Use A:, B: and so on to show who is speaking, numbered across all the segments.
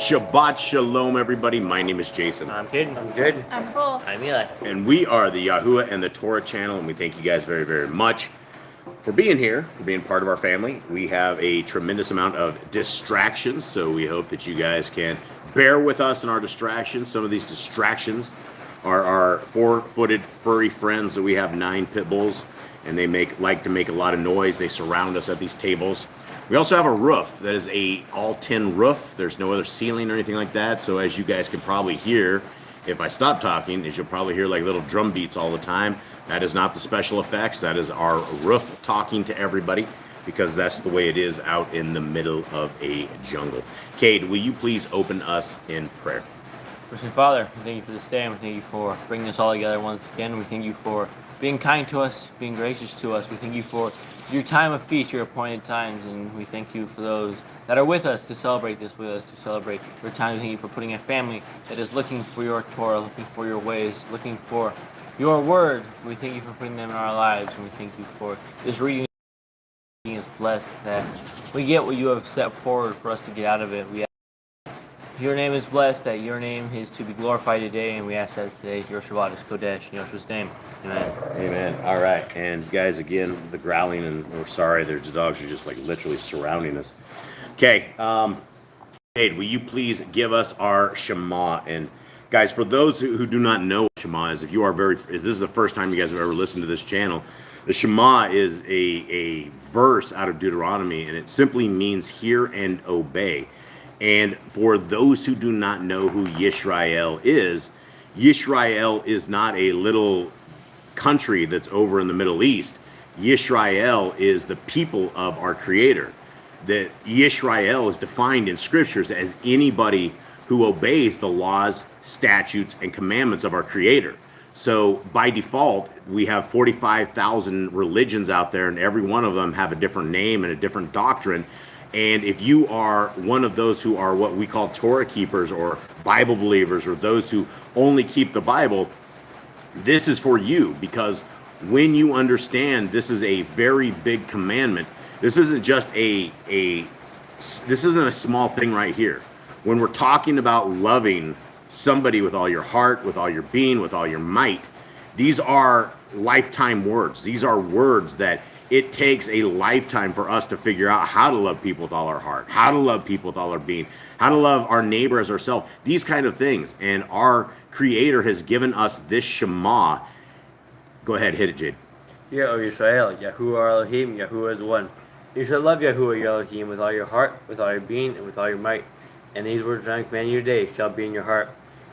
A: Shabbat Shalom, everybody. My name is Jason.
B: I'm Caden. I'm Jaden.
C: I'm Cole.
B: I'm Eli.
A: And we are the 𝐤𝐄𝐄 and the Torah channel, and we thank you guys very, very much for being here, for being part of our family. We have a tremendous amount of distractions, so we hope that you guys can bear with us in our distractions. Some of these distractions are our four-footed furry friends that we have, 9 pit bulls, and they like to make a lot of noise. They surround us at these tables. We also have a roof that is a all-tin roof. There's no other ceiling or anything like that. So as you guys can probably hear, if I stop talking, is you'll probably hear like little drum beats all the time. That is not the special effects. That is our roof talking to everybody, because that's the way it is out in the middle of a jungle. Cade, will you please open us in prayer?
B: First and Father, we thank you for this day, and we thank you for bringing us all together once again. We thank you for being kind to us, being gracious to us. We thank you for your time of feast, your appointed times, and we thank you for those that are with us to celebrate this with us, to celebrate your time. We thank you for putting a family that is looking for your Torah, looking for your ways, looking for your word. We thank you for putting them in our lives, and we thank you for this reading is blessed, that we get what you have set forward for us to get out of it. We Your name is blessed, that your name is to be glorified today, and we ask that today your Shabbat is Kodesh in Yoshua's name. Amen.
A: Amen. All right. And guys, again, the growling, and we're sorry, the dogs are just like literally surrounding us. Okay. Cade, will you please give us our Shema? And guys, for those who do not know what Shema is, if this is the first time you guys have ever listened to this channel, the Shema is a verse out of Deuteronomy, and it simply means hear and obey. And for those who do not know who Yisrael is not a little country that's over in the Middle East. Yisrael is the people of our Creator. That Yisrael is defined in Scriptures as anybody who obeys the laws, statutes, and commandments of our Creator. So by default, we have 45,000 religions out there, and every one of them have a different name and a different doctrine. And if you are one of those who are what we call Torah keepers or Bible believers, or those who only keep the Bible, this is for you, because when you understand this is a very big commandment, this isn't just this isn't a small thing right here. When we're talking about loving somebody with all your heart, with all your being, with all your might, these are lifetime words. These are words that it takes a lifetime for us to figure out how to love people with all our heart, how to love people with all our being, how to love our neighbor as ourselves, these kind of things. And our Creator has given us this Shema. Go ahead, hit it, Jade.
B: Hear, O Yisrael, Yahuwah Elohim, Yahuwah is one. You shall love Yahuwah your Elohim with all your heart, with all your being, and with all your might. And these words that I command you today shall be in your heart.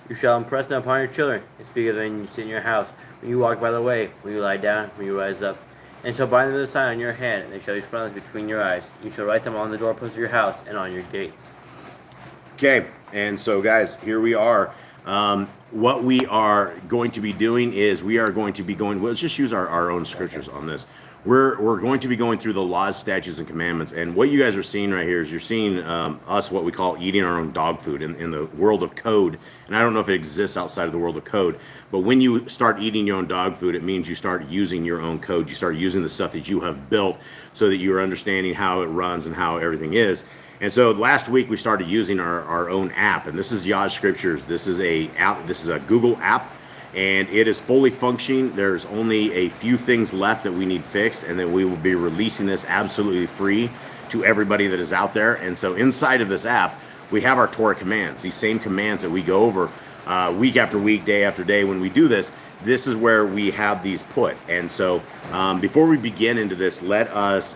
B: You shall impress them upon your children, and speak of them when you sit in your house, when you walk by the way, when you lie down, when you rise up. And shall bind them as a sign on your hand, and they shall be frontlets between your eyes. You shall write them on the doorposts of your house and on your gates.
A: Okay, and so guys, here we are. What we are going to be doing is we are going to be going, let's just use our own scriptures on this. We're going to be going through the laws, statutes, and commandments. And what you guys are seeing right here is you're seeing us, what we call eating our own dog food in the world of code. And I don't know if it exists outside of the world of code, but when you start eating your own dog food, it means you start using your own code. You start using the stuff that you have built so that you're understanding how it runs and how everything is. And so last week we started using our own app, and this is Yah Scriptures. This is a Google app, and it is fully functioning. There's only a few things left that we need fixed, and then we will be releasing this absolutely free to everybody that is out there. And so inside of this app, we have our Torah commands, these same commands that we go over week after week, day after day. When we do this, this is where we have these put. And so before we begin into this, let us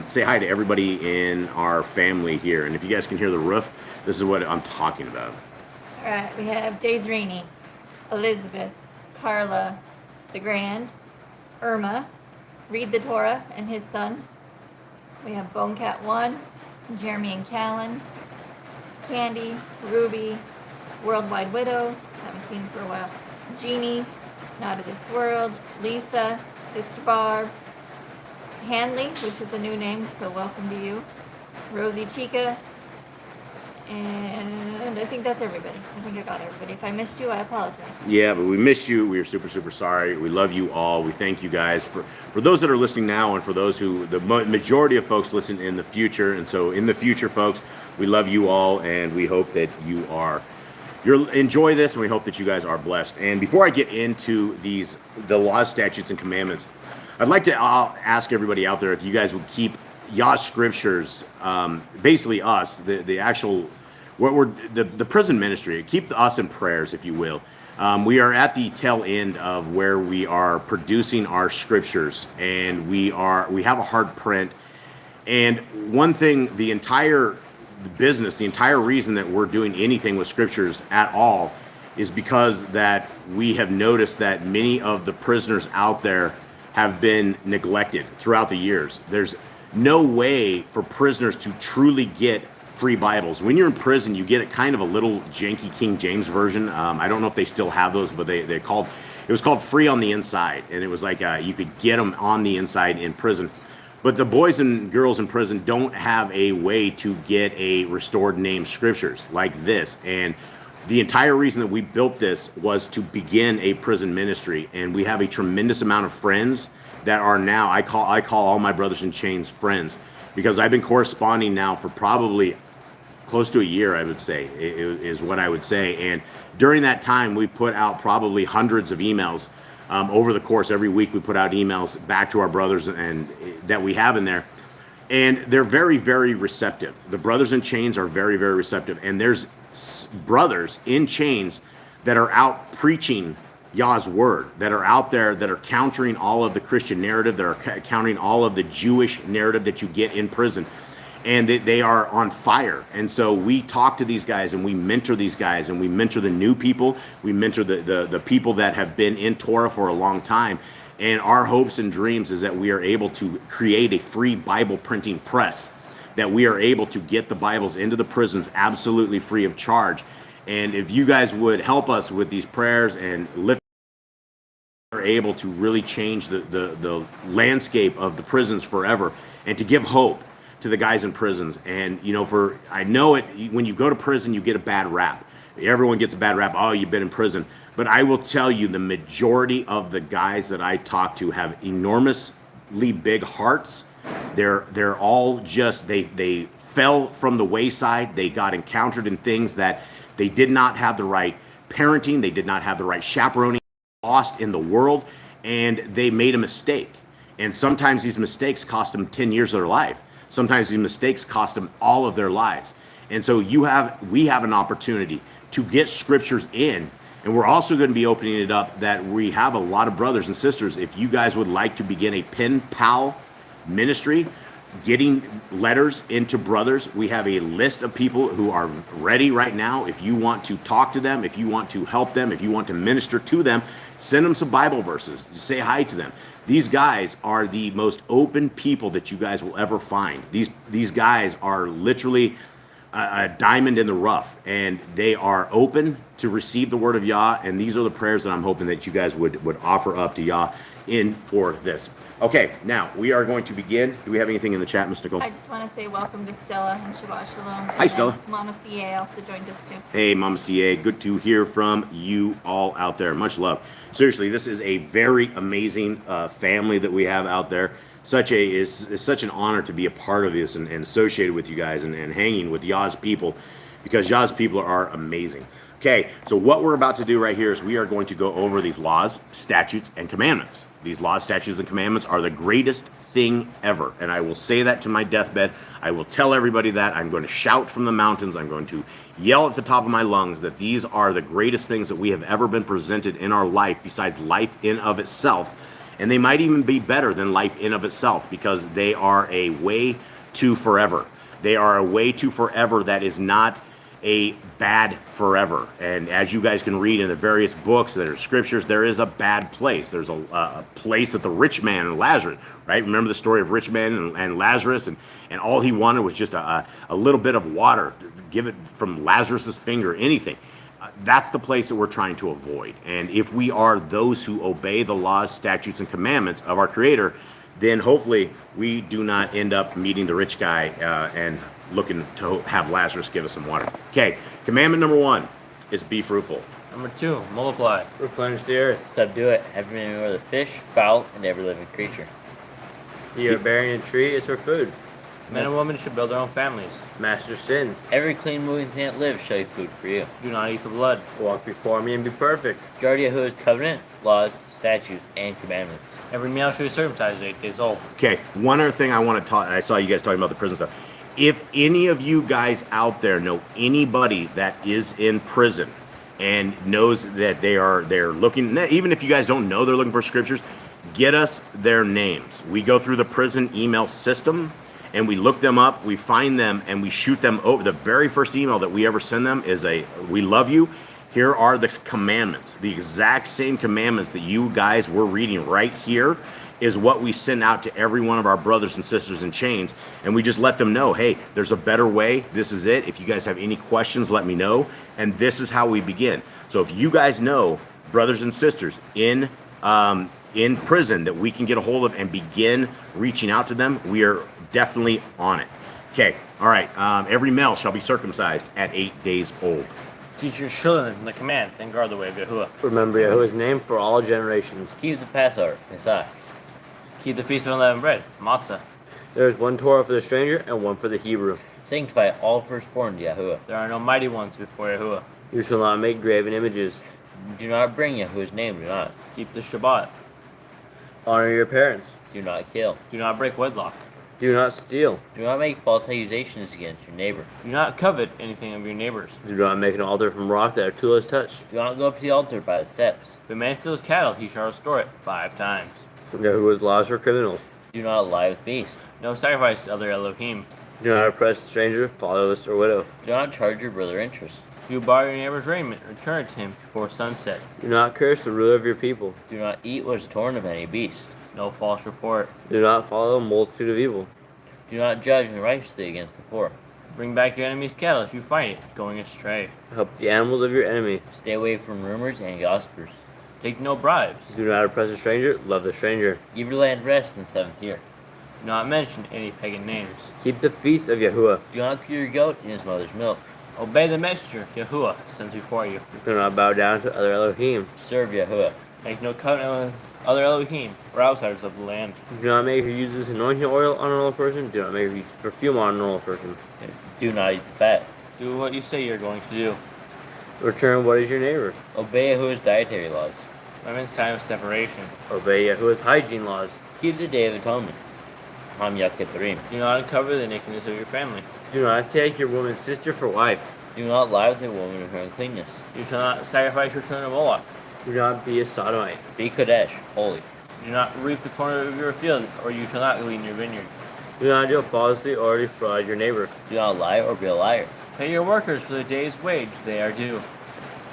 A: say hi to everybody in our family here. And if you guys can hear the roof, this is what I'm talking about.
C: All right, we have Days Rainey, Elizabeth, Carla, the Grand, Irma, Read the Torah and his son. We have Bonecat 1, Jeremy and Callan, Candy, Ruby, Worldwide Widow, haven't seen her for a while, Jeannie, Not of This World, Lisa, Sister Barb, Hanley, which is a new name, so welcome to you, Rosie Chica, And I think that's everybody. I think I got everybody. If I missed you, I apologize.
A: Yeah, but we missed you. We are super, super sorry. We love you all. We thank you guys for those that are listening now, and for those who the majority of folks listen in the future. And so, in the future, folks, we love you all, and we hope that you'll enjoy this, and we hope that you guys are blessed. And before I get into the laws, statutes, and commandments, I'd like to ask everybody out there if you guys would keep Yah Scriptures, basically us, the actual, the prison ministry, keep us in prayers, if you will. We are at the tail end of where we are producing our scriptures, and we have a hard print. And one thing, the entire business, the entire reason that we're doing anything with scriptures at all is because that we have noticed that many of the prisoners out there have been neglected throughout the years. There's no way for prisoners to truly get free Bibles. When you're in prison, you get kind of a little janky King James version. I don't know if they still have those, but it was called Free on the Inside, and it was like you could get them on the inside in prison. But the boys and girls in prison don't have a way to get a restored name scriptures like this. And the entire reason that we built this was to begin a prison ministry, and we have a tremendous amount of friends that are now, I call all my brothers in chains friends, because I've been corresponding now for probably close to a year, I would say, is what I would say. And during that time, we put out probably hundreds of emails over the course. Every week we put out emails back to our brothers and that we have in there. And they're very, very receptive. The brothers in chains are very, very receptive. And there's brothers in chains that are out preaching Yah's word, that are out there, that are countering all of the Christian narrative, that are countering all of the Jewish narrative that you get in prison. And they are on fire. And so we talk to these guys, and we mentor these guys, and we mentor the new people. We mentor the people that have been in Torah for a long time. And our hopes and dreams is that we are able to create a free Bible printing press, that we are able to get the Bibles into the prisons absolutely free of charge. And if you guys would help us with these prayers and lift, are able to really change the landscape of the prisons forever, and to give hope to the guys in prisons. And I know it, when you go to prison, you get a bad rap. Everyone gets a bad rap. Oh, you've been in prison. But I will tell you, the majority of the guys that I talk to have enormously big hearts. They're all just, they fell from the wayside. They got encountered in things that they did not have the right parenting. They did not have the right chaperoning. Lost in the world, and they made a mistake. And sometimes these mistakes cost them 10 years of their life. Sometimes these mistakes cost them all of their lives. And so we have an opportunity to get scriptures in. And we're also going to be opening it up that we have a lot of brothers and sisters. If you guys would like to begin a pen pal ministry, getting letters into brothers, we have a list of people who are ready right now. If you want to talk to them, if you want to help them, if you want to minister to them, send them some Bible verses. Say hi to them. These guys are the most open people that you guys will ever find. These guys are literally a diamond in the rough, and they are open to receive the word of Yah. And these are the prayers that I'm hoping that you guys would offer up to Yah in for this. Okay, now we are going to begin. Do we have anything in the chat, Ms. Nicole?
C: I just want to say welcome to Stella and Shabbat Shalom.
A: Hi, Stella.
C: Mama CA also joined us too.
A: Hey, Mama CA, good to hear from you all out there. Much love. Seriously, this is a very amazing family that we have out there. It's such an honor to be a part of this and associated with you guys and hanging with Yah's people, because Yah's people are amazing. Okay, so what we're about to do right here is we are going to go over these laws, statutes, and commandments. These laws, statutes, and commandments are the greatest thing ever. And I will say that to my deathbed. I will tell everybody that. I'm going to shout from the mountains. I'm going to yell at the top of my lungs that these are the greatest things that we have ever been presented in our life, besides life in of itself. And they might even be better than life in of itself, because they are a way to forever. They are a way to forever that is not a bad forever. And as you guys can read in the various books that are scriptures, there is a bad place. There's a place that the rich man and Lazarus, right? Remember the story of rich man and Lazarus, and all he wanted was just a little bit of water, give it from Lazarus's finger, anything. That's the place that we're trying to avoid. And if we are those who obey the laws, statutes, and commandments of our Creator, then hopefully we do not end up meeting the rich guy and looking to have Lazarus give us some water. Okay, commandment number 1 is be fruitful.
B: Number 2, multiply.
D: Replenish the earth.
E: Subdue it, every manner of the fish, fowl, and every living creature.
D: The year of bearing a tree is for food.
B: Men and women should build their own families.
D: Master sin.
E: Every clean moving thing that lives shall be food for you.
B: Do not eat the blood.
D: Walk before me and be perfect.
E: Guard Yahuwah's covenant, laws, statutes, and commandments.
B: Every male should be circumcised 8 days old.
A: Okay, one other thing I want to talk. I saw you guys talking about the prison stuff. If any of you guys out there know anybody that is in prison and knows that they're looking, even if you guys don't know they're looking for scriptures, get us their names. We go through the prison email system and we look them up, we find them, and we shoot them over. The very first email that we ever send them is we love you. Here are the commandments. The exact same commandments that you guys were reading right here is what we send out to every one of our brothers and sisters in chains. And we just let them know, hey, there's a better way. This is it. If you guys have any questions, let me know. And this is how we begin. So if you guys know brothers and sisters in prison that we can get a hold of and begin reaching out to them, we are definitely on it. Okay. All right. Every male shall be circumcised at 8 days old.
B: Teach your children the commands and guard the way of Yahuwah.
D: Remember Yahuwah's name for all generations.
E: Keep the Passover, Pesach.
B: Keep the feast of unleavened bread, matzah.
D: There is one Torah for the stranger and one for the Hebrew.
E: Sanctify all firstborn to Yahuwah.
B: There are no mighty ones before Yahuwah.
D: You shall not make graven images.
E: Do not bring Yahuwah's name, do not.
B: Keep the Shabbat.
D: Honor your parents.
E: Do not kill.
B: Do not break wedlock.
D: Do not steal.
E: Do not make false accusations against your neighbor.
B: Do not covet anything of your neighbor's.
D: Do not make an altar from rock that a tool has touched.
E: Do not go up to the altar by the steps.
B: If a man steals cattle, he shall restore it 5 times.
D: Yahuwah's laws for criminals.
E: Do not lie with beasts.
B: No sacrifice to other Elohim.
D: Do not oppress a stranger, fatherless, or widow.
E: Do not charge your brother interest.
B: If you borrow your neighbor's raiment, return it to him before sunset.
D: Do not curse the ruler of your people.
E: Do not eat what is torn of any beast.
B: No false report.
D: Do not follow a multitude of evil.
E: Do not judge unrighteously against the poor.
B: Bring back your enemy's cattle if you find it going astray.
D: Help the animals of your enemy.
E: Stay away from rumors and gossipers.
B: Take no bribes.
D: Do not oppress a stranger, love the stranger.
E: Give your land rest in the 7th year.
B: Do not mention any pagan names.
D: Keep the feast of Yahuwah.
E: Do not kill your goat in his mother's milk.
B: Obey the messenger Yahuwah sends before you.
D: Do not bow down to other Elohim.
E: Serve Yahuwah.
B: Make no covenant with other Elohim or outsiders of the land.
D: Do not make her use this anointing oil on a normal person. Do not make her use perfume on a normal person.
E: Do not eat the fat.
B: Do what you say you're going to do.
D: Return what is your neighbor's.
E: Obey Yahuwah's dietary laws.
B: Women's time of separation.
D: Obey Yahuwah's hygiene laws.
E: Keep the Day of Atonement. Ham Yah Kippurim.
B: Do not uncover the nakedness of your family.
D: Do not take your woman's sister for wife.
E: Do not lie with a woman of her uncleanness.
B: You shall not sacrifice your children of Moloch.
D: Do not be a sodomite.
E: Be Kodesh, holy.
B: Do not reap the corner of your field, or you shall not glean your vineyard.
D: Do not deal falsely or defraud your neighbor.
E: Do not lie or be a liar.
B: Pay your workers for the day's wage they are due.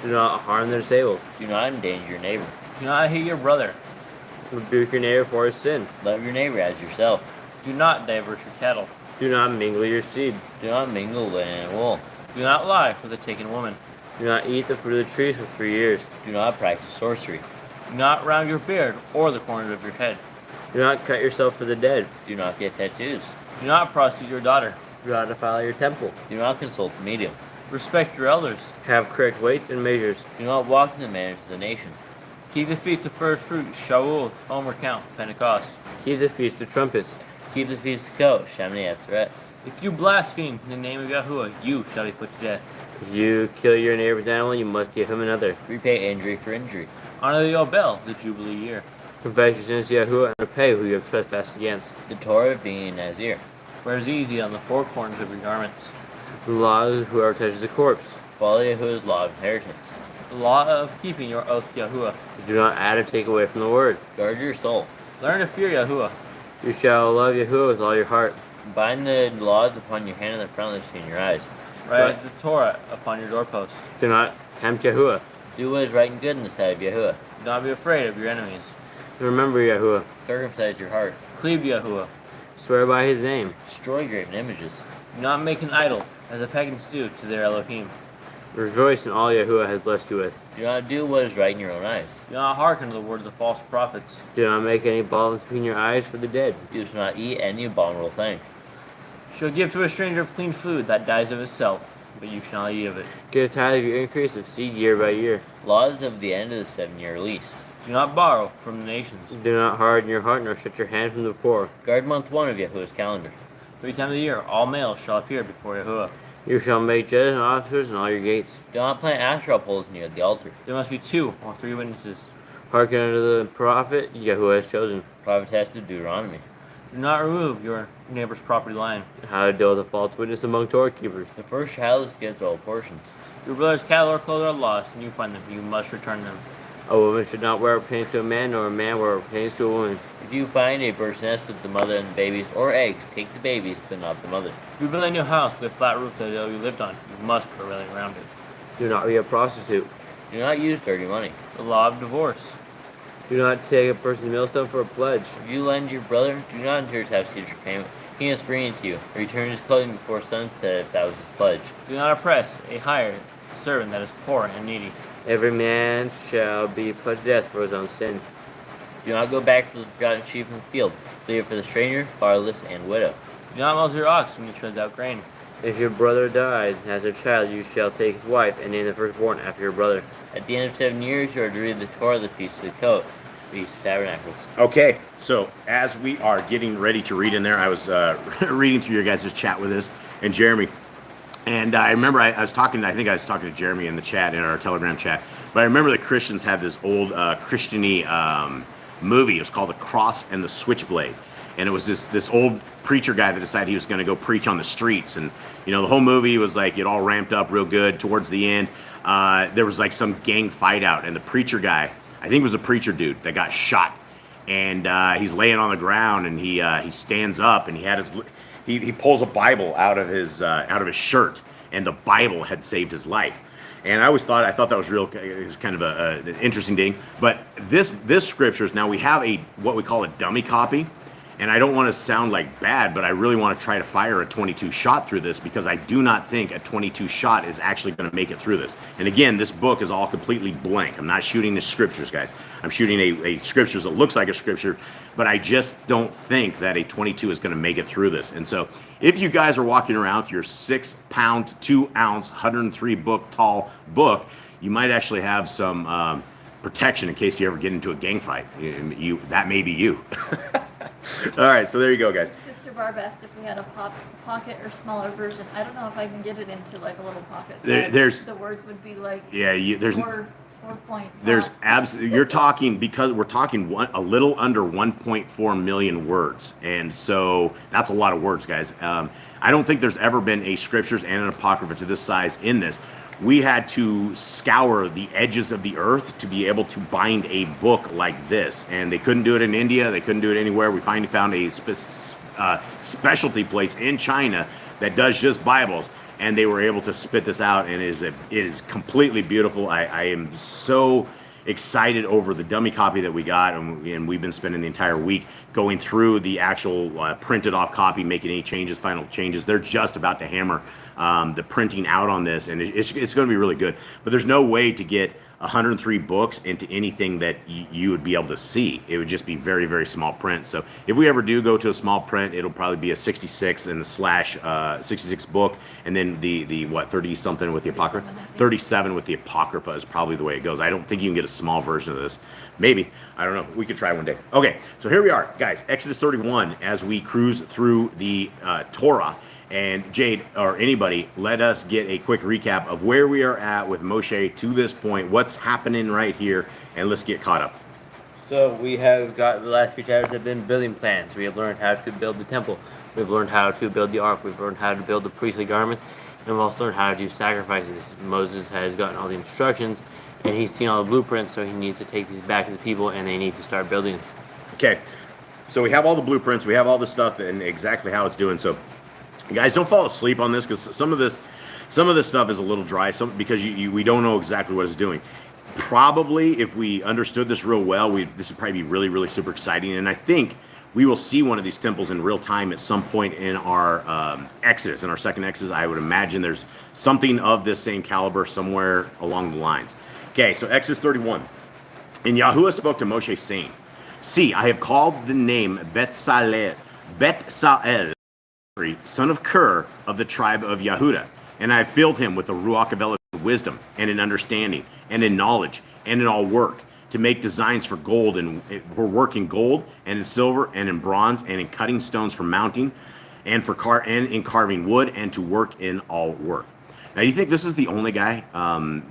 D: Do not harm the disabled.
E: Do not endanger your neighbor.
B: Do not hate your brother.
D: Rebuke your neighbor for his sin.
E: Love your neighbor as yourself.
B: Do not divert your cattle.
D: Do not mingle your seed.
E: Do not mingle linen and wool.
B: Do not lie for the taken woman.
D: Do not eat the fruit of the trees for 3 years.
E: Do not practice sorcery.
B: Do not round your beard or the corners of your head.
D: Do not cut yourself for the dead.
E: Do not get tattoos.
B: Do not prostitute your daughter.
D: Do not defile your temple.
E: Do not consult the medium.
B: Respect your elders.
D: Have correct weights and measures.
E: Do not walk in the manners of the nation.
B: Keep the feast of first fruit, Shavuot, Omer Count, Pentecost.
D: Keep the feast of trumpets.
E: Keep the feast of Ko, Shemini Atzeret.
B: If you blaspheme in the name of Yahuwah, you shall be put to death.
D: If you kill your neighbor's animal, you must give him another.
E: Repay injury for injury.
B: Honor the Yobel, the Jubilee year.
D: Confess your sins to Yahuwah and repay who you have trespassed against.
E: The Torah of being a Nazir.
B: Wear easy on the 4 corners of your garments.
D: The law of whoever touches a corpse.
E: Follow Yahuwah's law of inheritance.
B: The law of keeping your oath to Yahuwah.
D: Do not add or take away from the word.
E: Guard your soul.
B: Learn to fear Yahuwah.
D: You shall love Yahuwah with all your heart.
E: Bind the laws upon your hand and the frontlets in your eyes.
B: Write the Torah upon your doorposts.
D: Do not tempt Yahuwah.
E: Do what is right and good in the sight of Yahuwah.
B: Do not be afraid of your enemies.
D: Remember Yahuwah.
E: Circumcise your heart.
B: Cleave to Yahuwah.
D: Swear by his name.
E: Destroy graven images.
B: Do not make an idol, as the pagans do to their Elohim.
D: Rejoice in all Yahuwah has blessed you with.
E: Do not do what is right in your own eyes.
B: Do not hearken to the words of false prophets.
D: Do not make any balls between your eyes for the dead.
E: You shall not eat any abominable thing.
B: You shall give to a stranger clean food that dies of itself, but you shall not eat of it.
D: Give a tithe of your increase of seed year by year.
E: Laws of the end of the 7-year lease.
B: Do not borrow from the nations.
D: Do not harden your heart nor shut your hand from the poor.
E: Guard month 1 of Yahuwah's calendar.
B: 3 times a year, all males shall appear before Yahuwah.
D: You shall make judges and officers in all your gates.
E: Do not plant Asherah poles near the altar.
B: There must be 2 or 3 witnesses.
D: Hearken unto the prophet Yahuwah has chosen.
E: Prophetess of Deuteronomy.
B: Do not remove your neighbor's property line.
D: How to deal with a false witness among Torah keepers.
E: The first child is against all portions.
B: Your brother's cattle or clothes are lost, and you find them. You must return them.
D: A woman should not wear what pertains to a man, nor a man wear what pertains to a woman.
E: If you find a bird's nest with the mother and the babies, or eggs, take the babies, but not the mother.
B: If you build a new house with a flat roof that you lived on, you must put a railing around it.
D: Do not be a prostitute.
E: Do not use dirty money.
B: The law of divorce.
D: Do not take a person's millstone for a pledge.
E: If you lend your brother, do not enter his house to get your payment. He must bring it to you. Return his clothing before sunset if that was his pledge.
B: Do not oppress a hired servant that is poor and needy.
D: Every man shall be put to death for his own sin.
E: Do not go back for the forgotten sheep in the field. Leave it for the stranger, fatherless, and widow.
B: Do not muzzle your ox when you tread out grain.
D: If your brother dies and has a child, you shall take his wife and name the firstborn after your brother.
E: At the end of 7 years, you are to read the Torah, the Feast of the Coat, Feast of Tabernacles.
A: Okay, so as we are getting ready to read in there, I was reading through your guys' chat with us and Jeremy. And I remember I was talking to Jeremy in the chat, in our Telegram chat. But I remember the Christians had this old Christian-y movie. It was called The Cross and the Switchblade. And it was this old preacher guy that decided he was going to go preach on the streets. And, you know, the whole movie was like, it all ramped up real good. Towards the end, there was like some gang fight out. And the preacher guy, I think it was a preacher dude, that got shot. And he's laying on the ground, and he stands up, and he had his... He pulls a Bible out of his shirt, and the Bible had saved his life. And I thought that was it was kind of an interesting thing. But this scriptures, now we have what we call a dummy copy, and I don't want to sound like bad, but I really want to try to fire a 22 shot through this, because I do not think a 22 shot is actually going to make it through this. And again, this book is all completely blank. I'm not shooting the scriptures, guys. I'm shooting a scriptures that looks like a scripture, but I just don't think that a 22 is going to make it through this. And so if you guys are walking around with your 6-pound, 2-ounce, 103 book tall book, you might actually have some protection in case you ever get into a gang fight. That may be you. All right, so there you go, guys.
C: Sister Barb asked if we had a pocket or smaller version. I don't know if I can get it into like a little pocket.
A: There's
C: the words would be like
A: there's
C: 4.5.
A: There's absolutely, you're talking, because we're talking a little under 1.4 million words, and so that's a lot of words, guys. I don't think there's ever been a scriptures and an apocrypha to this size in this. We had to scour the edges of the earth to be able to bind a book like this, and they couldn't do it in India. They couldn't do it anywhere. We finally found a specialty place in China that does just Bibles, and they were able to spit this out, and it is completely beautiful. I am so excited over the dummy copy that we got, and we've been spending the entire week going through the actual printed off copy, making any changes, final changes. They're just about to hammer the printing out on this, and it's going to be really good. But there's no way to get 103 books into anything that you would be able to see. It would just be very, very small print. So if we ever do go to a small print, it'll probably be a 66 and the / 66 book, and then the what, 30 something with the Apocrypha? 37 with the Apocrypha is probably the way it goes. I don't think you can get a small version of this. Maybe. I don't know. We could try one day. Okay, so here we are, guys. Exodus 31, as we cruise through the Torah. And Jade, or anybody, let us get a quick recap of where we are at with Moshe to this point, what's happening right here, and let's get caught up.
D: So we have got, the last few chapters have been building plans. We have learned how to build the temple. We've learned how to build the ark. We've learned how to build the priestly garments. And we've also learned how to do sacrifices. Moses has gotten all the instructions, and he's seen all the blueprints, so he needs to take these back to the people, and they need to start building.
A: Okay, so we have all the blueprints, we have all the stuff and exactly how it's doing. So guys, don't fall asleep on this, because some of this stuff is a little dry, because we don't know exactly what it's doing. Probably, if we understood this real well, this would probably be really, really super exciting. And I think we will see one of these temples in real time at some point in our Exodus, in our second Exodus. I would imagine there's something of this same caliber somewhere along the lines. Okay, so Exodus 31. And Yahuwah spoke to Moshe, saying, See, I have called the name Betsalel, son of Ker, of the tribe of Yehudah, and I have filled him with the Ruach of wisdom, and in understanding, and in knowledge, and in all work, to make designs for gold, and for work in gold, and in silver, and in bronze, and in cutting stones for mounting, and in carving wood, and to work in all work. Now, do you think this is the only guy,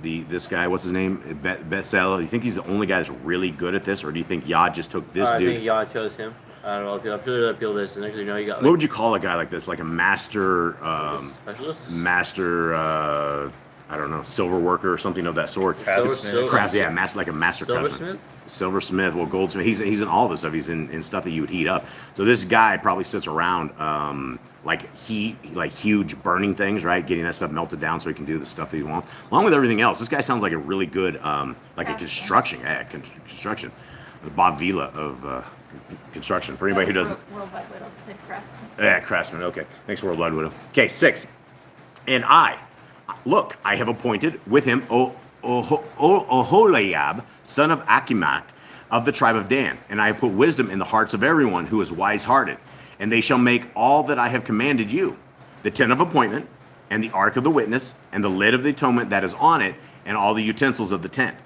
A: this guy, what's his name, Bezalel? Do you think he's the only guy that's really good at this, or do you think Yah just took this dude?
D: I think Yah chose him. I don't know. I'm sure there are people that actually you got.
A: What would you call a guy like this? Like a master,
D: specialist?
A: Master, I don't know, silver worker or something of that sort. Yeah, master, like a master craftsman. Silversmith, well, goldsmith. He's in all this stuff. He's in stuff that you would heat up. So this guy probably sits around like huge burning things, right? Getting that stuff melted down so he can do the stuff that he wants. Along with everything else, this guy sounds like a really good like a construction. Construction. The Bob Vila of construction. For anybody who doesn't.
C: Worldwide Widow said craftsman.
A: Yeah, craftsman. Okay, thanks, Worldwide Widow. Okay, 6. And I have appointed with him Oholiab, son of Achimac, of the tribe of Dan, and I have put wisdom in the hearts of everyone who is wise-hearted, and they shall make all that I have commanded you, the tent of appointment, and the ark of the witness, and the lid of the atonement that is on it, and all the utensils of the tent,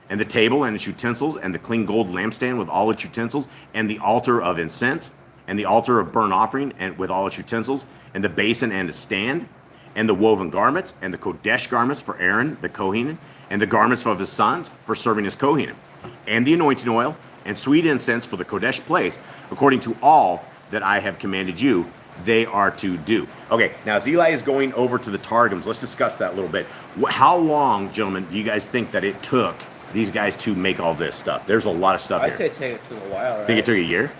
A: and the table and its utensils, and the clean gold lampstand with all its utensils, and the altar of incense, and the altar of burnt offering, and with all its utensils, and the basin and its stand, and the woven garments, and the Kodesh garments for Aaron the Kohen, and the garments of his sons for serving as Kohanim, and the anointing oil, and sweet incense for the Kodesh place, according to all that I have commanded you, they are to do. Okay, now as Eli is going over to the Targums, let's discuss that a little bit. How long, gentlemen, do you guys think that it took these guys to make all this stuff? There's a lot of stuff
D: I'd
A: here.
D: say it took a while, right?
A: Think it took a year?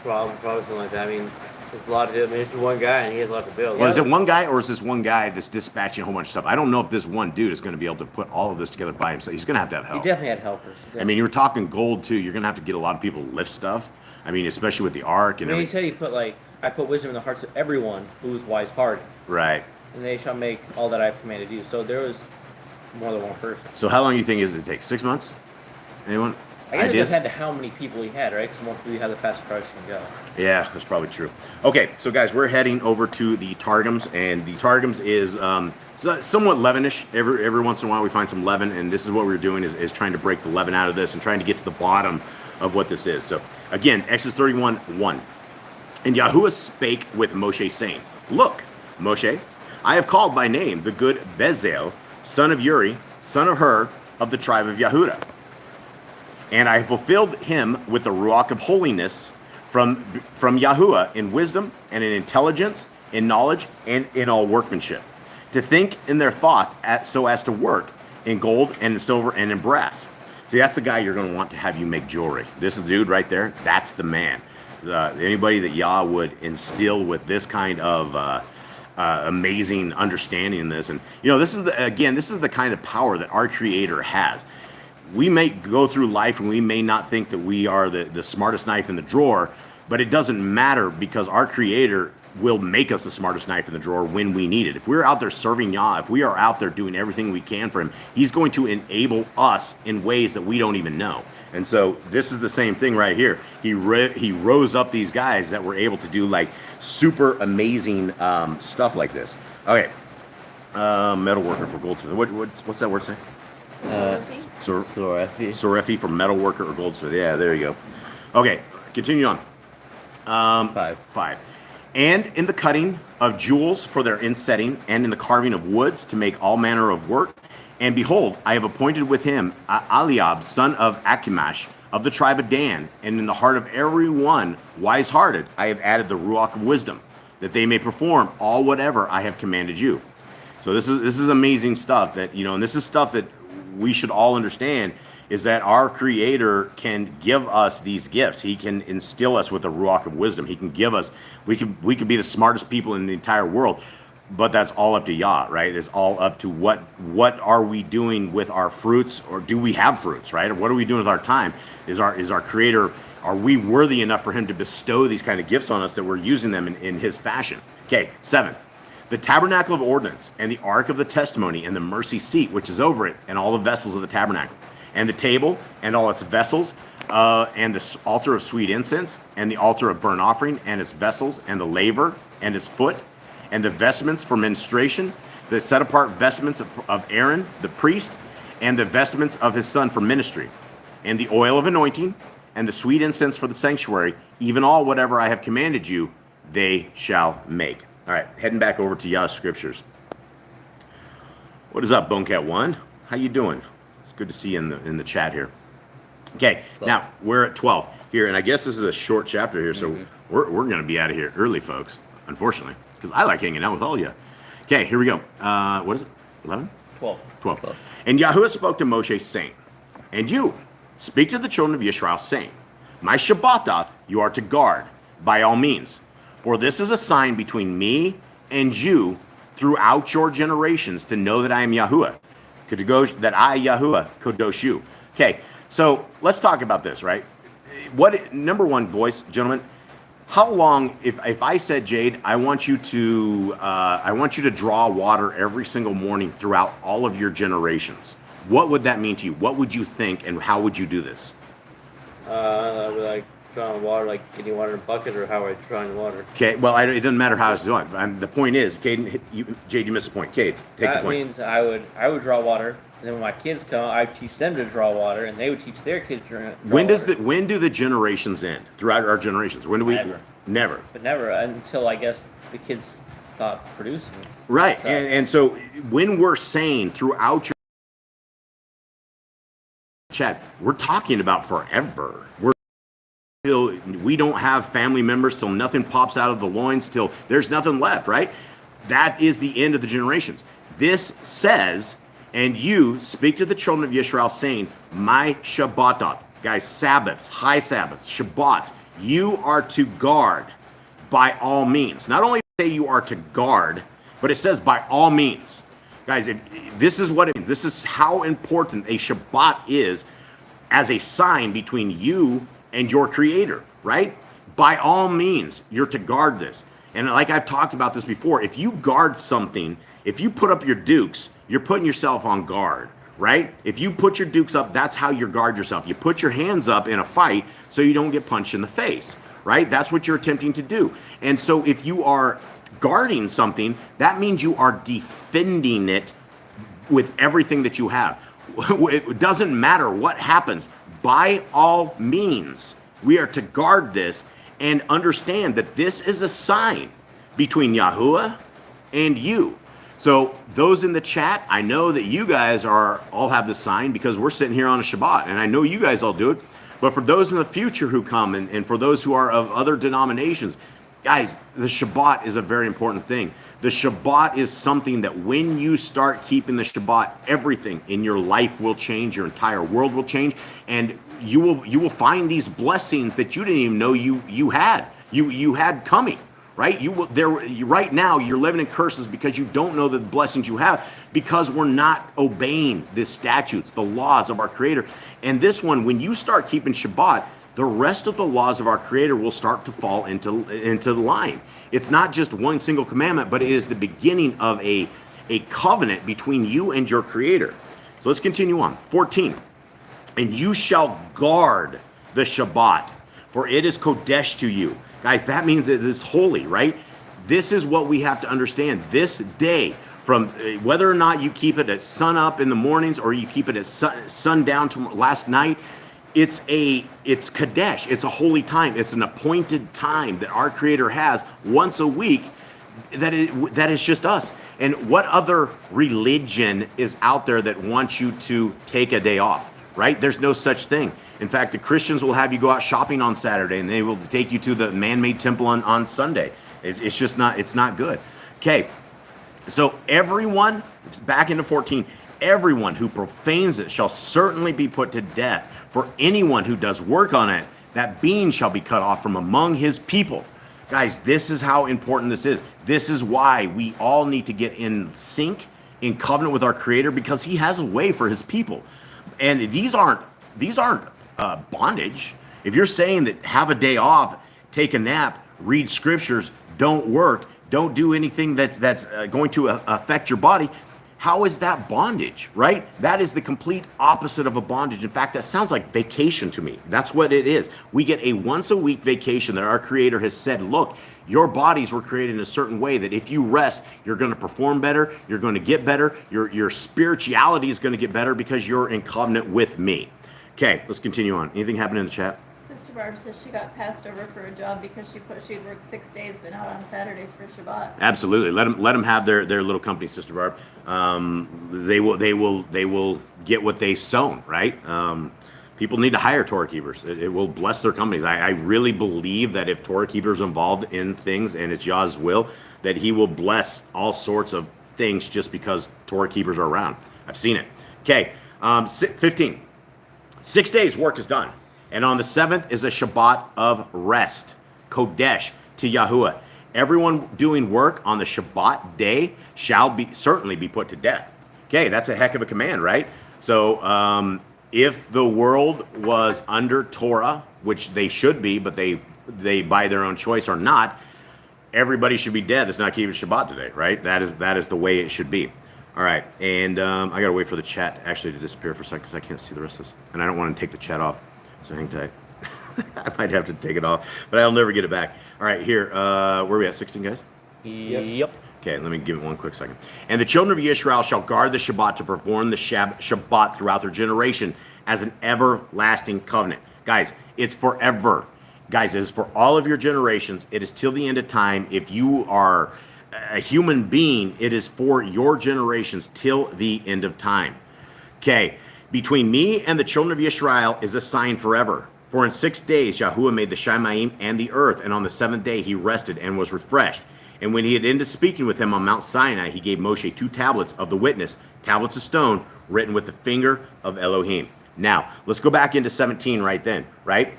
D: Probably something like that. I mean, there's a lot of it. I mean, it's one guy, and he has a lot to build.
A: Well, is it one guy, or is this one guy that's dispatching a whole bunch of stuff? I don't know if this one dude is going to be able to put all of this together by himself. He's going to have
D: He
A: help.
D: definitely had helpers.
A: I mean, you were talking gold, too. You're going to have to get a lot of people to lift stuff. I mean, especially with the ark and
D: I mean, he
A: everything.
D: said I put wisdom in the hearts of everyone who is wise-hearted,
A: Right.
D: and they shall make all that I have commanded you. So there was more than one person.
A: So how long do you think it take? 6 months? Anyone?
D: I guess it
A: Ideas?
D: depends on how many people he had, right? Because the more people you have, the faster cars can go.
A: Yeah, that's probably true. Okay, so guys, we're heading over to the Targums, and the Targums is somewhat leavenish. Every once in a while we find some leaven, and this is what we're doing is trying to break the leaven out of this and trying to get to the bottom of what this is. So again, Exodus 31:1. And Yahuwah spake with Moshe, saying, Look, Moshe, I have called by name the good Bezalel, son of Uri, son of Hur, of the tribe of Yehudah. And I have fulfilled him with the Ruach of holiness from Yahuwah in wisdom and in intelligence, in knowledge, and in all workmanship, to think in their thoughts so as to work in gold and in silver and in brass. See, that's the guy you're going to want to have you make jewelry. This is the dude right there. That's the man. Anybody that Yah would instill with this kind of amazing understanding in this. And, this is the kind of power that our Creator has. We may go through life and we may not think that we are the smartest knife in the drawer, but it doesn't matter because our Creator will make us the smartest knife in the drawer when we need it. If we're out there serving Yah, if we are out there doing everything we can for Him, He's going to enable us in ways that we don't even know. And so this is the same thing right here. He rose up these guys that were able to do like super amazing stuff like this. Okay, metal worker for goldsmith. What's that word say? Sorefi for metal worker or goldsmith. Yeah, there you go. Okay, continue on. 5. And in the cutting of jewels for their insetting, and in the carving of woods to make all manner of work. And behold, I have appointed with him Eliab, son of Achimash, of the tribe of Dan, and in the heart of every one wise-hearted I have added the Ruach of wisdom, that they may perform all whatever I have commanded you. So this is amazing stuff that, and this is stuff that we should all understand, is that our Creator can give us these gifts. He can instill us with a Ruach of wisdom. He can give us, we could be the smartest people in the entire world, but that's all up to Yah, right? It's all up to what are we doing with our fruits, or do we have fruits, right? Or what are we doing with our time? Is our Creator Are we worthy enough for him to bestow these kind of gifts on us that we're using them in his fashion? Okay, 7. The tabernacle of ordinance and the ark of the testimony and the mercy seat which is over it and all the vessels of the tabernacle and the table and all its vessels and the altar of sweet incense and the altar of burnt offering and its vessels and the laver and his foot and the vestments for ministration, the set apart vestments of Aaron the priest and the vestments of his son for ministry, and the oil of anointing and the sweet incense for the sanctuary, even all whatever I have commanded you, they shall make. All right, heading back over to Yah Scriptures. What is up, Bonecat One? How you doing? It's good to see you in the chat here. Okay, 12. Now we're at 12 here, and I guess this is a short chapter here, so we're going to be out of here early, folks, unfortunately, because I like hanging out with all of you. Okay, here we go. What is it? 11?
B: 12.
A: 12. And Yahuwah spoke to Moshe, saying, and you, speak to the children of Israel, saying, my Shabbathoth you are to guard by all means. For this is a sign between me and you throughout your generations to know that I am Yahuwah, that I, Yahuwah, Kodosh you. Okay, so let's talk about this, right? Number one, boys, gentlemen, how long, if I said, Jade, I want you to draw water every single morning throughout all of your generations, what would that mean to you? What would you think, and how would you do this?
D: I would like drawing water, like getting water in a bucket, or how I drawing water.
A: Okay, well, it doesn't matter how it's doing. The point is, Jade, you missed the point. Cade, take the point.
D: That means I would draw water, and then when my kids come, I teach them to draw water, and they would teach their kids to draw water.
A: When do the generations end? Throughout our generations, when do we? Never.
D: But never until I guess the kids stop producing.
A: Right, and so when we're saying throughout your chat, we're talking about forever. We don't have family members till nothing pops out of the loins, till there's nothing left, right? That is the end of the generations. This says, and you speak to the children of Israel, saying, my Shabbatot, guys, Sabbaths, high Sabbaths, Shabbats, you are to guard by all means. Not only say you are to guard, but it says by all means. Guys, this is what it means. This is how important a Shabbat is as a sign between you and your Creator, right? By all means, you're to guard this. And like I've talked about this before, if you guard something, if you put up your dukes, you're putting yourself on guard, right? If you put your dukes up, that's how you guard yourself. You put your hands up in a fight so you don't get punched in the face, right? That's what you're attempting to do. And so if you are guarding something, that means you are defending it with everything that you have. It doesn't matter what happens. By all means, we are to guard this and understand that this is a sign between Yahuwah and you. So those in the chat, I know that you guys all have the sign because we're sitting here on a Shabbat, and I know you guys all do it. But for those in the future who come, and for those who are of other denominations, guys, the Shabbat is a very important thing. The Shabbat is something that when you start keeping the Shabbat, everything in your life will change, your entire world will change, and you will find these blessings that you didn't even know you had coming. Right? Right now you're living in curses because you don't know the blessings you have, because we're not obeying the statutes, the laws of our Creator. And this one, when you start keeping Shabbat, the rest of the laws of our Creator will start to fall into line. It's not just one single commandment, but it is the beginning of a covenant between you and your Creator. So let's continue on. 14. And you shall guard the Shabbat, for it is Kodesh to you. Guys, that means it is holy, right? This is what we have to understand. This day, from whether or not you keep it at sun up in the mornings or you keep it at sundown to last night, it's Kadesh. It's a holy time. It's an appointed time that our Creator has once a week that is just us. And what other religion is out there that wants you to take a day off, right? There's no such thing. In fact, the Christians will have you go out shopping on Saturday, and they will take you to the man-made temple on Sunday. It's just not, it's not good. Okay, so everyone, back into 14, everyone who profanes it shall certainly be put to death. For anyone who does work on it, that being shall be cut off from among his people. Guys, this is how important this is. This is why we all need to get in sync, in covenant with our Creator, because He has a way for His people. And these aren't bondage. If you're saying that have a day off, take a nap, read scriptures, don't work, don't do anything that's going to affect your body, how is that bondage, right? That is the complete opposite of a bondage. In fact, that sounds like vacation to me. That's what it is. We get a once a week vacation that our Creator has said, look, your bodies were created in a certain way that if you rest, you're going to perform better, you're going to get better, your spirituality is going to get better because you're in covenant with me. Okay, let's continue on. Anything happen in the chat?
C: Sister Barb says she got passed over for a job because she'd worked 6 days but not on Saturdays for Shabbat.
A: Absolutely. Let them have their little company, Sister Barb. They will get what they've sown, right? People need to hire Torah keepers. It will bless their companies. I really believe that if Torah keepers are involved in things and it's Yah's will, that He will bless all sorts of things just because Torah keepers are around. I've seen it. Okay, 15. 6 days work is done. And on the 7th is a Shabbat of rest, Kodesh to Yahuwah. Everyone doing work on the Shabbat day shall certainly be put to death. Okay, that's a heck of a command, right? So if the world was under Torah, which they should be, but they by their own choice are not, everybody should be dead that's not keeping Shabbat today, right? That is the way it should be. All right, and I gotta wait for the chat actually to disappear for a second because I can't see the rest of this, and I don't want to take the chat off. So hang tight. I might have to take it off, but I'll never get it back. All right, here. Where are we at? 16 guys?
B: Yep.
A: Okay, let me give it one quick second. And the children of Israel shall guard the Shabbat to perform the Shabbat throughout their generation as an everlasting covenant. Guys, it's forever. Guys, it is for all of your generations. It is till the end of time. If you are a human being, it is for your generations till the end of time. Okay. Between me and the children of Israel is a sign forever. For in 6 days Yahuwah made the Shamayim and the earth, and on the 7th day he rested and was refreshed. And when he had ended speaking with him on Mount Sinai, he gave Moshe 2 tablets of the witness, tablets of stone, written with the finger of Elohim. Now, let's go back into 17 right then, right?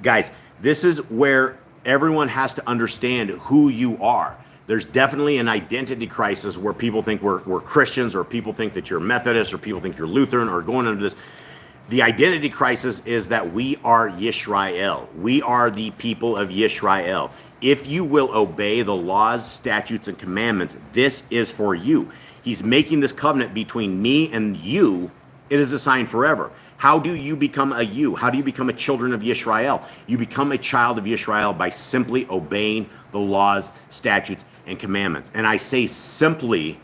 A: Guys, this is where everyone has to understand who you are. There's definitely an identity crisis where people think we're Christians, or people think that you're Methodist, or people think you're Lutheran, or going under this. The identity crisis is that we are Yisrael. We are the people of Yisrael. If you will obey the laws, statutes, and commandments, this is for you. He's making this covenant between me and you. It is a sign forever. How do you become a you? How do you become a children of Yisrael? You become a child of Yisrael by simply obeying the laws, statutes, and commandments. And I say simply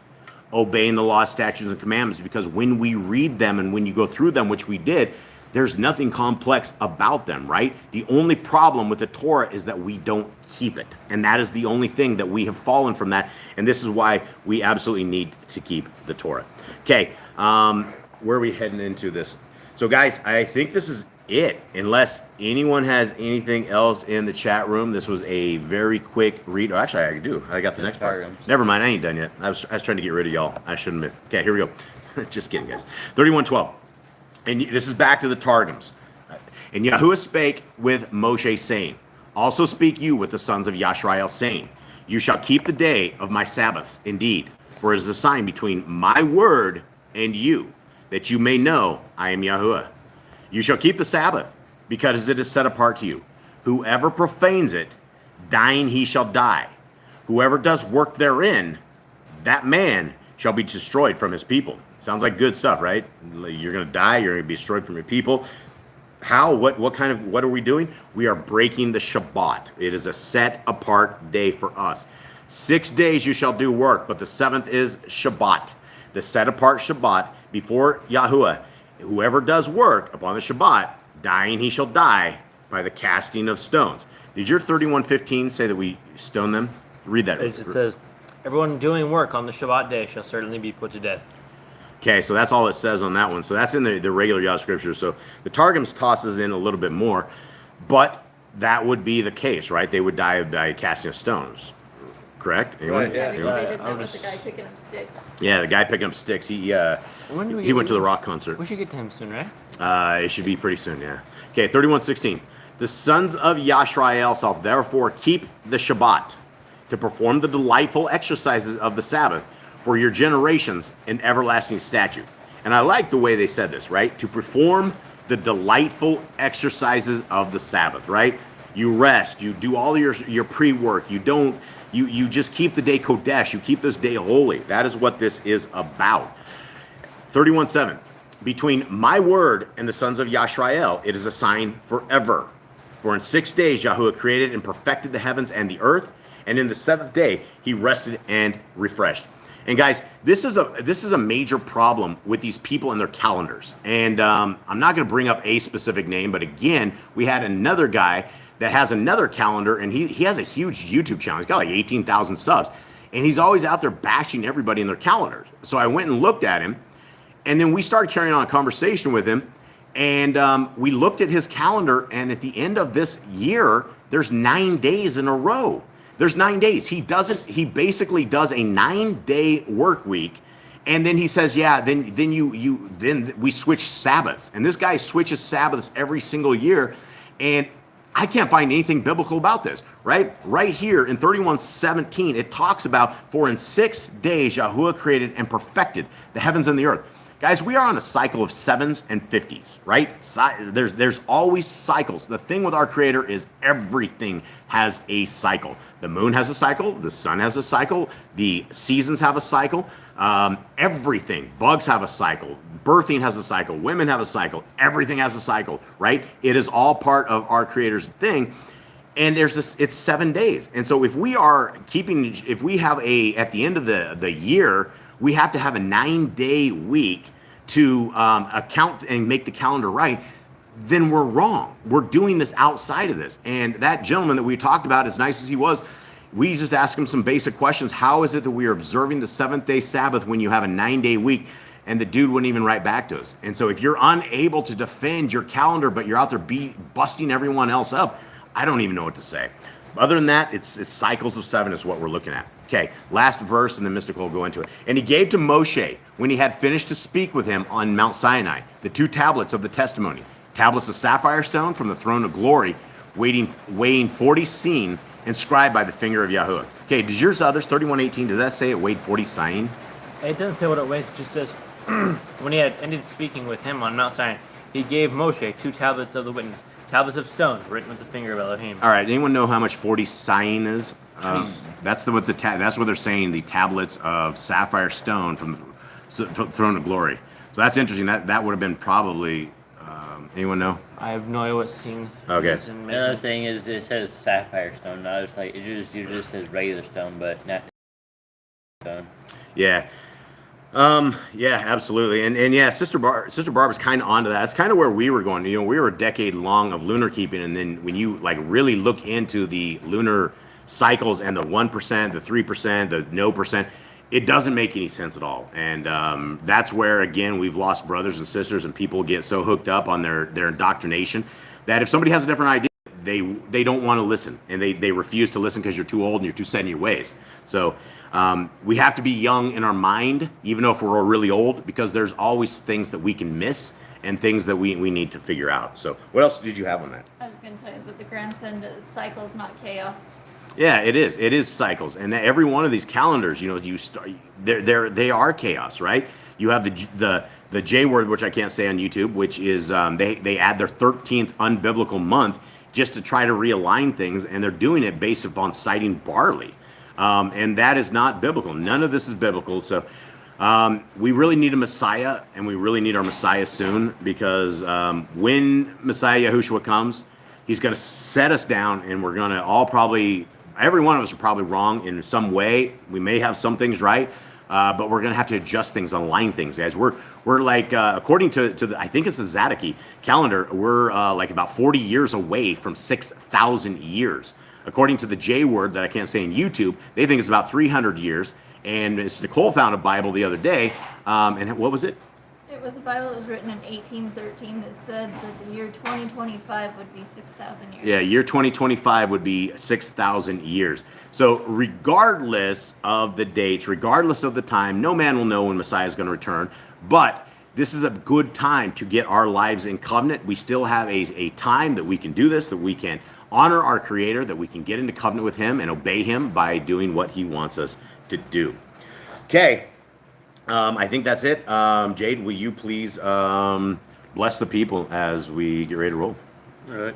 A: obeying the laws, statutes, and commandments because when we read them and when you go through them, which we did, there's nothing complex about them, right? The only problem with the Torah is that we don't keep it. And that is the only thing that we have fallen from that. And this is why we absolutely need to keep the Torah. Okay, where are we heading into this? So guys, I think this is it. Unless anyone has anything else in the chat room. This was a very quick read. Oh, actually, I do. I got the next part. Never mind, I ain't done yet. I was trying to get rid of y'all. I shouldn't have been. Okay, here we go. Just kidding, guys. 31:12. And this is back to the Targums. And Yahuwah spake with Moshe, saying, also speak you with the sons of Yashrael, saying, you shall keep the day of my Sabbaths, indeed, for it is a sign between my word and you, that you may know I am Yahuwah. You shall keep the Sabbath, because it is set apart to you. Whoever profanes it, dying he shall die. Whoever does work therein, that man shall be destroyed from his people. Sounds like good stuff, right? You're going to die. You're going to be destroyed from your people. How? What are we doing? We are breaking the Shabbat. It is a set apart day for us. 6 days you shall do work, but the 7th is Shabbat. The set apart Shabbat before Yahuwah. Whoever does work upon the Shabbat, dying he shall die by the casting of stones. Did your 31:15 say that we stone them? Read that.
B: It just says, everyone doing work on the Shabbat day shall certainly be put to death.
A: Okay, so that's all it says on that one. So that's in the regular Yah Scriptures. So the Targums tosses in a little bit more, but that would be the case, right? They would die by casting of stones. Correct? Anyone?
B: Right,
C: Yeah,
B: yeah.
C: because they did that with the guy picking up sticks.
A: Yeah, the guy picking up sticks. He
B: When do we
A: he went to the rock concert.
B: We should get to him soon, right?
A: It should be pretty soon, yeah. Okay, 31:16. The sons of Yashrael shall therefore keep the Shabbat to perform the delightful exercises of the Sabbath for your generations an everlasting statute. And I like the way they said this, right? To perform the delightful exercises of the Sabbath, right? You rest, you do all your pre-work, you just keep the day Kodesh, you keep this day holy. That is what this is about. 31:7. Between my word and the sons of Yashrael, it is a sign forever. For in 6 days Yahuwah created and perfected the heavens and the earth, and in the seventh day he rested and refreshed. And guys, this is a major problem with these people and their calendars. And I'm not going to bring up a specific name, but again, we had another guy that has another calendar, and he has a huge YouTube channel. He's got like 18,000 subs, and he's always out there bashing everybody in their calendars. So I went and looked at him, and then we started carrying on a conversation with him, and we looked at his calendar, and at the end of this year, there's 9 days in a row. There's 9 days. He basically does a 9-day work week, and then he says, yeah, then we switch Sabbaths. And this guy switches Sabbaths every single year, and I can't find anything biblical about this, right? Right here in 31:17, it talks about, for in 6 days Yahuwah created and perfected the heavens and the earth. Guys, we are on a cycle of 7s and 50s, right? There's always cycles. The thing with our Creator is everything has a cycle. The moon has a cycle. The sun has a cycle. The seasons have a cycle. Everything. Bugs have a cycle. Birthing has a cycle. Women have a cycle. Everything has a cycle, right? It is all part of our Creator's thing. And it's 7 days. And so if we have at the end of the year, we have to have a 9-day week to account and make the calendar right, then we're wrong. We're doing this outside of this. And that gentleman that we talked about, as nice as he was, we just asked him some basic questions. How is it that we are observing the 7th-day Sabbath when you have a 9-day week? And the dude wouldn't even write back to us. And so if you're unable to defend your calendar, but you're out there busting everyone else up, I don't even know what to say. Other than that, it's cycles of 7 is what we're looking at. Okay, last verse, and then Mystical will go into it. And he gave to Moshe, when he had finished to speak with him on Mount Sinai, the 2 tablets of the testimony, tablets of sapphire stone from the throne of glory, weighing 40 seahim, inscribed by the finger of Yahuwah. Okay, does yours others, 31:18, does that say it weighed 40 seahim?
B: It doesn't say what it weighs. It just says, when he had ended speaking with him on Mount Sinai, he gave Moshe 2 tablets of the witness, tablets of stone, written with the finger of Elohim.
A: All right, anyone know how much 40 seahim is? That's what they're saying, the tablets of sapphire stone from the throne of glory. So that's interesting. That would have been probably, anyone know?
B: I have no idea what scene.
A: Okay.
E: Another thing is it says sapphire stone. Not just like it just says regular stone, but not stone.
A: Yeah. Yeah, absolutely. And yeah, Sister Barbara's kind of onto that. That's kind of where we were going. You know, we were a decade long of lunar keeping, and then when you like really look into the lunar cycles and the 1%, the 3%, the no percent, it doesn't make any sense at all. And that's where, again, we've lost brothers and sisters, and people get so hooked up on their indoctrination that if somebody has a different idea, they don't want to listen, and they refuse to listen because you're too old and you're too set in your ways. So we have to be young in our mind, even though if we're really old, because there's always things that we can miss and things that we need to figure out. So what else did you have on that?
C: I was going to tell you that the grandson does cycles, not chaos.
A: Yeah, it is. It is cycles, and every one of these calendars, you know, they are chaos, right? You have the J word, which I can't say on YouTube, which is they add their 13th unbiblical month just to try to realign things, and they're doing it based upon citing barley, and that is not biblical. None of this is biblical. So we really need a Messiah, and we really need our Messiah soon, because when Messiah Yahushua comes, he's going to set us down, and we're going to all every one of us are probably wrong in some way. We may have some things right, but we're going to have to adjust things, align things, guys. We're like, according to the, I think it's the Zadiki calendar, we're like about 40 years away from 6,000 years. According to the J word that I can't say in YouTube, they think it's about 300 years. And Miss Nicole found a Bible the other day, and what was it?
C: It was a Bible that was written in 1813 that said that the year 2025 would be 6,000 years.
A: Yeah, year 2025 would be 6,000 years. So regardless of the dates, regardless of the time, no man will know when Messiah is going to return. But this is a good time to get our lives in covenant. We still have a time that we can do this, that we can honor our Creator, that we can get into covenant with Him and obey Him by doing what He wants us to do. Okay. I think that's it. Jade, will you please bless the people as we get ready to roll.
D: All right.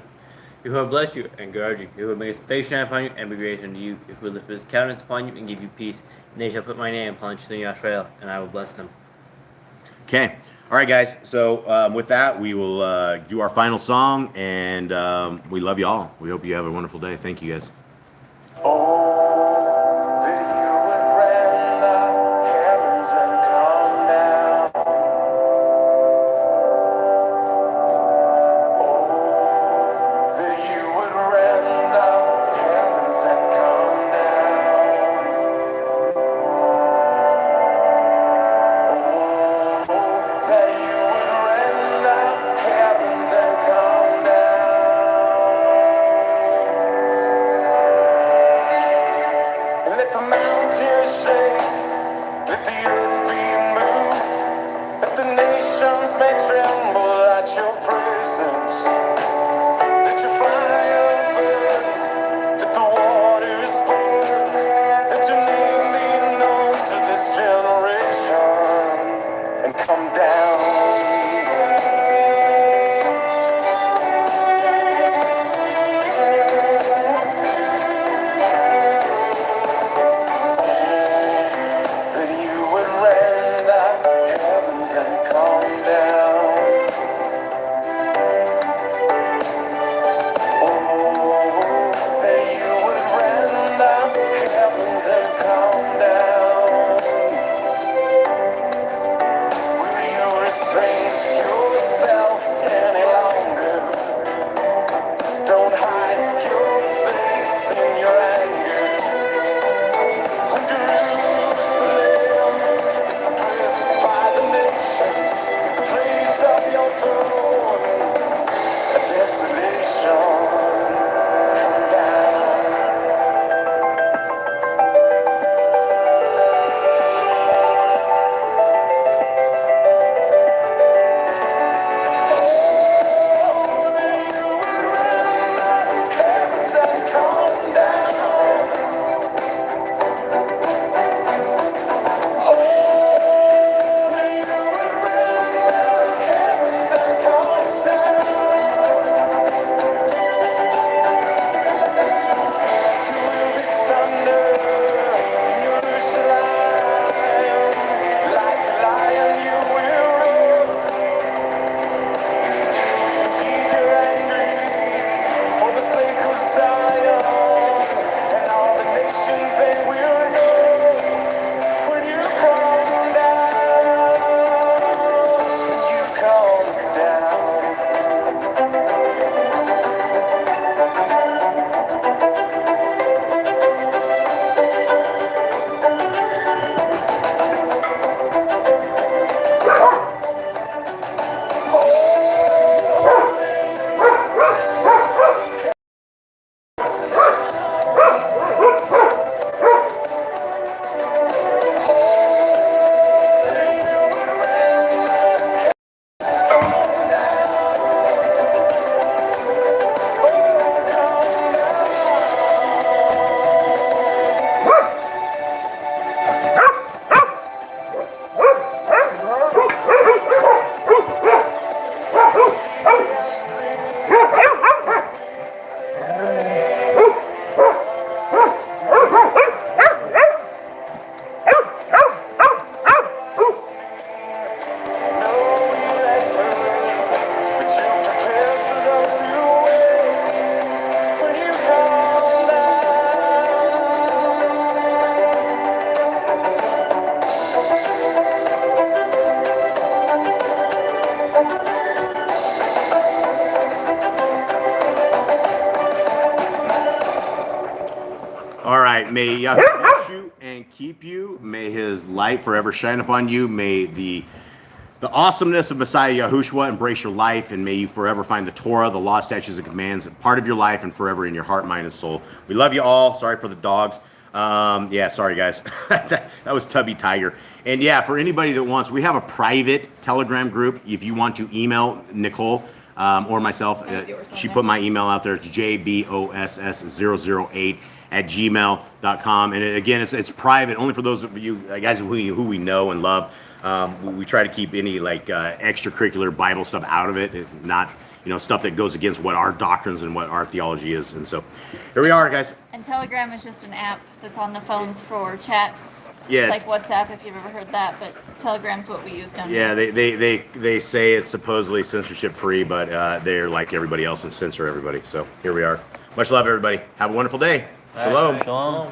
D: Yahuwah bless you and guard you. Yahuwah make his face shine upon you and be gracious unto you. Yahuwah lift his countenance upon you and give you peace. And they shall put my name upon the Yashrael, and I will bless them.
A: Okay. All right, guys. So with that, we will do our final song, and we love you all. We hope you have a wonderful day. Thank you, guys.
F: Oh, that you would rend the heavens and come down. Oh, that you would rend the heavens and come down. Oh, that you would rend the heavens and come down. Let the mountains shake, let the earth be moved, let the nations may tremble at your presence. Let your fire burn, let the waters burn, let your name be known to this generation, and come down. That you would rend the heavens and come down. Oh, that you would rend the heavens and come down. Will you restrain yourself any longer? Don't hide your face in your anger. Jerusalem is oppressed by the nations, the place of your throne, a desolation. Come down. Oh, that you would rend the heavens and come down. Oh, that you would rend the heavens and come down. You will be thunder in Jerusalem. Like a lion you will roar. Indeed you're angry for the sake of Zion. And all the nations they will know when you come down. When you come down.
A: All right. May Yahweh bless you and keep you. May his light forever shine upon you. May the awesomeness of Messiah Yahushua embrace your life, and may you forever find the Torah, the law, statutes, and commands part of your life and forever in your heart, mind, and soul. We love you all. Sorry for the dogs. Yeah, sorry, guys. that was Tubby Tiger. And yeah, for anybody that wants, we have a private Telegram group. If you want to email Nicole or myself, she put my email out there. It's jboss008@gmail.com. And again, it's private, only for those of you guys who we know and love. We try to keep any like extracurricular Bible stuff out of it, not stuff that goes against what our doctrines and what our theology is. And so here we are, guys.
C: And Telegram is just an app that's on the phones for chats.
A: Yeah.
C: It's like WhatsApp, if you've ever heard that, but Telegram's what we use down
A: Yeah,
C: here.
A: they say it's supposedly censorship free, but they're like everybody else and censor everybody. So here we are. Much love, everybody. Have a wonderful day. Shalom.
E: Shalom.